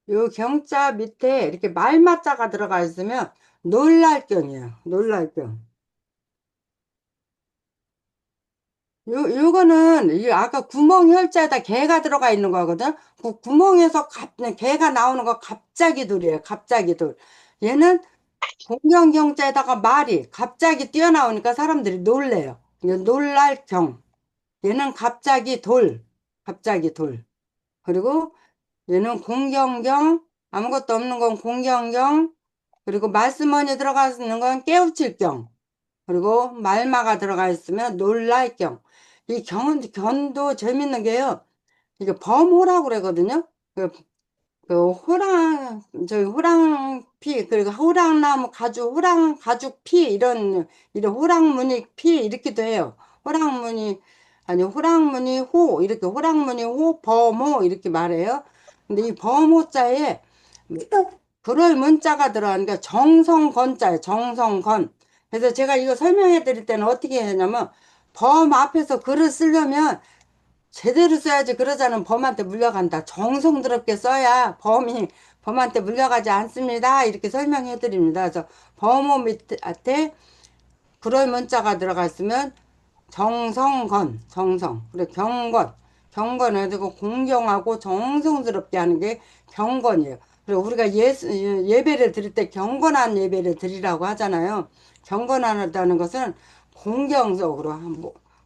요 경자 밑에 이렇게 말마자가 들어가 있으면 놀랄 경이에요. 놀랄 경. 요거는 이 아까 구멍 혈자에다 개가 들어가 있는 거거든. 그 구멍에서 개가 나오는 거 갑자기 돌이에요. 갑자기 돌. 얘는 공경경자에다가 말이 갑자기 뛰어나오니까 사람들이 놀래요. 이게 놀랄 경. 얘는 갑자기 돌. 갑자기 돌. 그리고 얘는 공경경. 아무것도 없는 건 공경경. 그리고 말씀원이 들어가 있는 건 깨우칠 경. 그리고 말마가 들어가 있으면 놀랄 경. 이 견도 재밌는 게요. 이게 범호라고 그러거든요. 그 호랑 피, 그리고 호랑나무 가죽 피, 이런 호랑무늬 피, 이렇게도 해요. 호랑무늬 호, 이렇게 호랑무늬 호, 범호, 이렇게 말해요. 근데 이 범호자에 그럴 문자가 들어가니까 정성건자예요. 정성건. 그래서 제가 이거 설명해 드릴 때는 어떻게 하냐면, 범 앞에서 글을 쓰려면 제대로 써야지 그러자는 범한테 물려간다. 정성스럽게 써야 범한테 물려가지 않습니다. 이렇게 설명해 드립니다. 그래서 범호 밑에 그럴 문자가 들어가 있으면 정성건, 정성. 그래, 경건을 두고 공경하고 정성스럽게 하는 게 경건이에요. 그리고 우리가 예배를 드릴 때 경건한 예배를 드리라고 하잖아요. 경건하다는 것은 공경적으로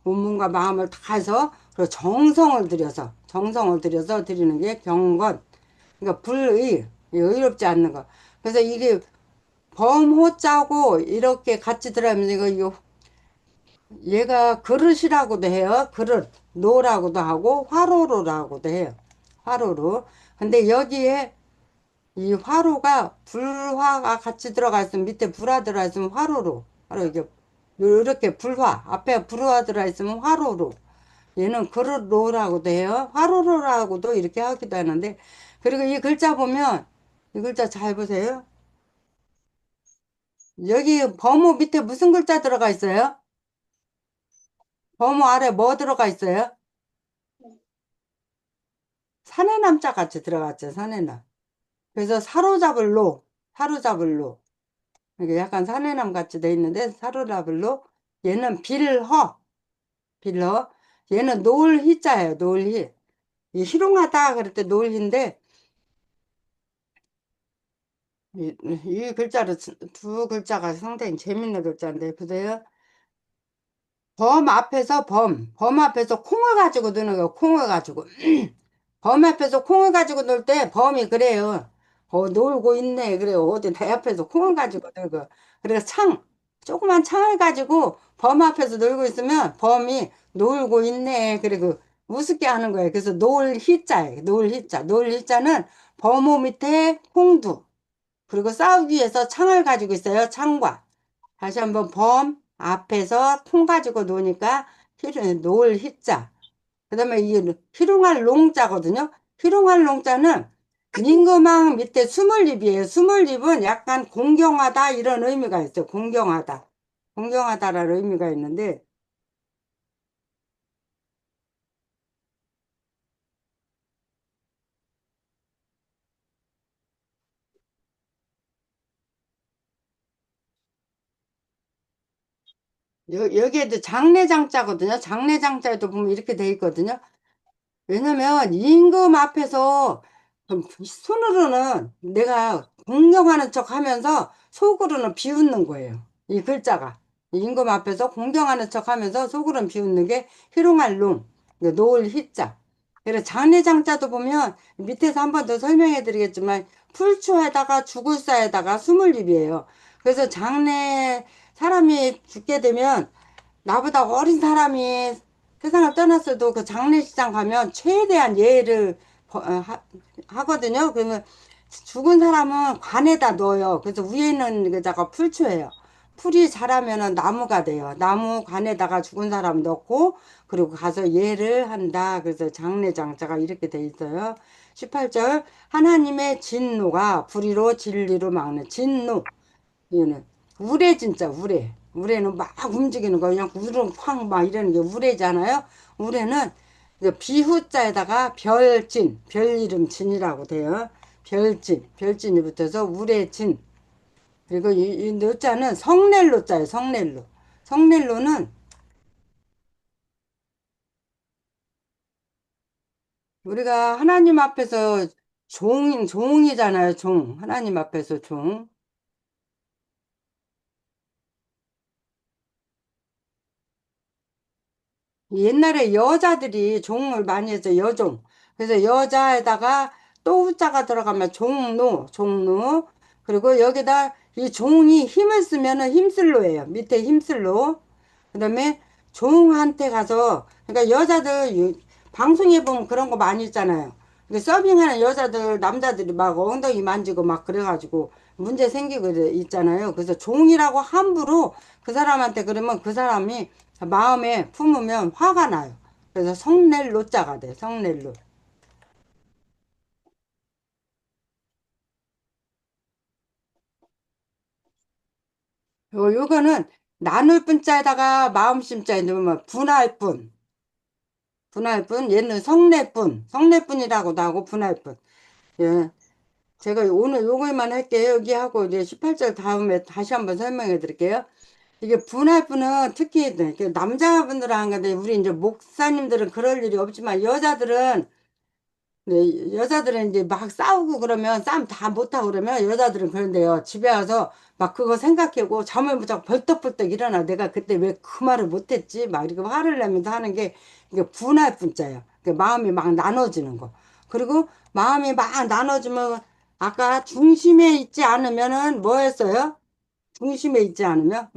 몸과 마음을 다해서 그리고 정성을 들여서 드리는 게 경건. 그러니까 의롭지 않는 거. 그래서 이게 범호자고 이렇게 같이 들어가면 이거 얘가 그릇이라고도 해요. 그릇, 노라고도 하고 화로로라고도 해요. 화로로. 근데 여기에 이 화로가 불화가 같이 들어가 있으면 밑에 불화 들어가 있으면 화로로. 바로 이게 이렇게 불화 앞에 불화 들어가 있으면 화로로. 얘는 그로로라고도 해요. 화로로라고도 이렇게 하기도 하는데 그리고 이 글자 보면 이 글자 잘 보세요. 여기 범호 밑에 무슨 글자 들어가 있어요? 범호 아래 뭐 들어가 있어요? 산해남자 같이 들어갔죠. 산해남. 그래서 사로잡을 로, 사로잡을 로. 이게 약간 산해남 같이 돼 있는데 사로잡을 로. 얘는 빌허, 빌허. 얘는 노을희자예요. 노을희. 이 희롱하다 그럴 때 노을희인데 이 글자로 두 글자가 상당히 재밌는 글자인데 보세요. 범 앞에서 범 앞에서 콩을 가지고 넣는 거예요. 콩을 가지고. 범 앞에서 콩을 가지고 놀 때 범이 그래요. 놀고 있네. 그래요. 어디 내 앞에서 콩을 가지고 놀고. 그래서 조그만 창을 가지고 범 앞에서 놀고 있으면 범이 놀고 있네. 그리고 우습게 하는 거예요. 그래서 놀희자예요. 놀희자. 놀희자는 범호 밑에 홍두. 그리고 싸우기 위해서 창을 가지고 있어요. 창과. 다시 한번 범 앞에서 콩 가지고 노니까 놀 희자. 그 다음에 이 희롱할 롱자거든요. 희롱할 롱자는 임금왕 밑에 스물입이에요. 스물입은 약간 공경하다 이런 의미가 있어요. 공경하다. 공경하다라는 의미가 있는데 여기에도 장례장자거든요. 장례장자에도 보면 이렇게 돼 있거든요. 왜냐면 임금 앞에서 손으로는 내가 공경하는 척 하면서 속으로는 비웃는 거예요. 이 글자가. 임금 앞에서 공경하는 척 하면서 속으로는 비웃는 게 희롱할 롱, 노을 희자. 그래서 장례장자도 보면 밑에서 한 번 더 설명해 드리겠지만 풀초에다가 죽을사에다가 스물입이에요. 그래서 장례 사람이 죽게 되면 나보다 어린 사람이 세상을 떠났어도 그 장례식장 가면 최대한 예의를 하거든요. 그러면 죽은 사람은 관에다 넣어요. 그래서 위에 있는 그자가 풀초예요. 풀이 자라면은 나무가 돼요. 나무 관에다가 죽은 사람 넣고 그리고 가서 예를 한다. 그래서 장례장자가 이렇게 돼 있어요. 18절 하나님의 진노가 불의로 진리로 막는 진노. 이거는 우레 진짜 우레. 우레는 막 움직이는 거 그냥 우르릉 쾅막 이러는 게 우레잖아요. 우레는 비후자에다가 별진, 별 이름 진이라고 돼요. 별진, 별진이 붙어서 우레진. 그리고 이 노자는 성넬로자예요. 성넬로. 성넬로는 우리가 하나님 앞에서 종이잖아요. 종. 하나님 앞에서 종. 옛날에 여자들이 종을 많이 했어요. 여종. 그래서 여자에다가 또 후자가 들어가면 종로, 종로. 그리고 여기다 이 종이 힘을 쓰면은 힘쓸로예요. 밑에 힘쓸로. 그다음에 종한테 가서 그러니까 여자들 방송에 보면 그런 거 많이 있잖아요. 서빙하는 여자들 남자들이 막 엉덩이 만지고 막 그래가지고 문제 생기고 있잖아요. 그래서 종이라고 함부로 그 사람한테 그러면 그 사람이 마음에 품으면 화가 나요. 그래서 성넬로자가 돼. 성넬로. 요거는 나눌 뿐자에다가 마음심자에 넣으면 분할 뿐. 분할 뿐. 얘는 성례뿐. 성례뿐이라고도 하고 분할 뿐. 예. 제가 오늘 요거만 할게요. 여기 하고 이제 18절 다음에 다시 한번 설명해 드릴게요. 이게 분할 뿐은 특히 남자분들은 한 건데 우리 이제 목사님들은 그럴 일이 없지만 여자들은 네, 여자들은 이제 막 싸우고 그러면 싸움 다 못하고 그러면 여자들은 그런데요. 집에 와서 막 그거 생각하고 잠을 못 자고 벌떡벌떡 일어나. 내가 그때 왜 그 말을 못했지? 막 이렇게 화를 내면서 하는 게 이게 분할 분자예요. 마음이 막 나눠지는 거. 그리고 마음이 막 나눠지면 아까 중심에 있지 않으면은 뭐 했어요? 중심에 있지 않으면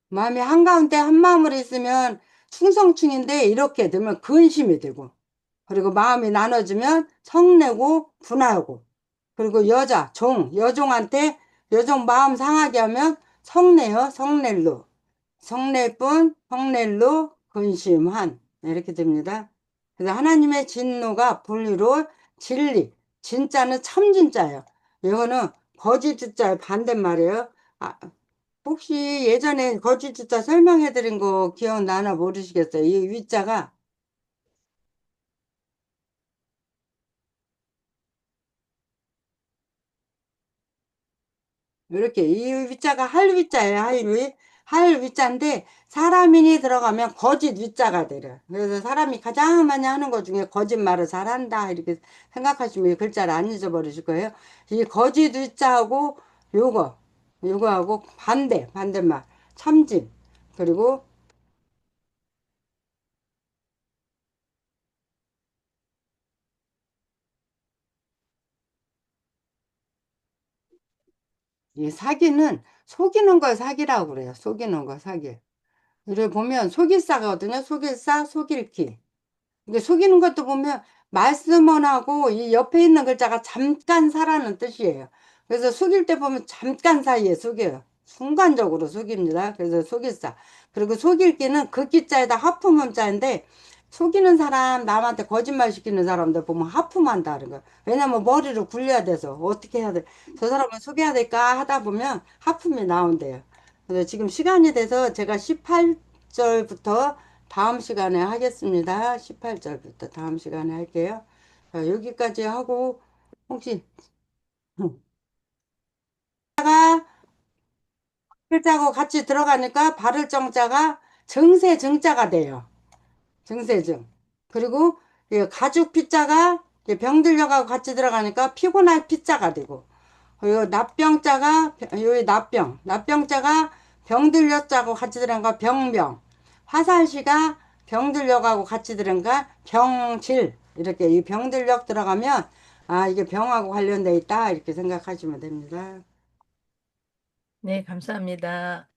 마음이 한가운데 한 마음으로 있으면 충성충인데 이렇게 되면 근심이 되고 그리고 마음이 나눠지면 성내고 분하고. 그리고 여자, 여종한테 여종 마음 상하게 하면 성내요, 성낼로. 성낼뿐, 성낼로, 근심한. 이렇게 됩니다. 그래서 하나님의 진노가 분리로 진리. 진짜는 참 진짜예요. 이거는 거짓 진짜의 반대말이에요. 아, 혹시 예전에 거짓 진짜 설명해 드린 거 기억나나 모르시겠어요? 이 위자가 이렇게 이 위자가 할 위자예요. 할 위자인데 사람인이 들어가면 거짓 위자가 돼요. 그래서 사람이 가장 많이 하는 것 중에 거짓말을 잘한다 이렇게 생각하시면 이 글자를 안 잊어버리실 거예요. 이 거짓 위자하고 요거하고 반대말 참진. 그리고 이 사기는 속이는 걸 사기라고 그래요. 속이는 거 사기. 이를 보면 속일사거든요. 속일사, 속일기. 이게 속이는 것도 보면 말씀은 하고 이 옆에 있는 글자가 잠깐 사라는 뜻이에요. 그래서 속일 때 보면 잠깐 사이에 속여요. 순간적으로 속입니다. 그래서 속일사. 그리고 속일기는 그 기자에다 하품음자인데 속이는 사람, 남한테 거짓말 시키는 사람들 보면 하품한다는 거예요. 왜냐면 머리를 굴려야 돼서 어떻게 해야 돼? 저 사람을 속여야 될까 하다 보면 하품이 나온대요. 그래서 지금 시간이 돼서 제가 18절부터 다음 시간에 하겠습니다. 18절부터 다음 시간에 할게요. 자, 여기까지 하고 혹시 글자하고 같이 들어가니까 발을 정자가 정세 정자가 돼요. 정세증. 그리고 이 가죽 피자가 병들려가고 같이 들어가니까 피곤할 피자가 되고 그리고 납병자가 여기 납병자가 병들려자고 같이 들어간가 병명 화살시가 병들려가고 같이 들어간가 병질 이렇게 이 병들력 들어가면 아 이게 병하고 관련돼 있다 이렇게 생각하시면 됩니다. 네, 감사합니다.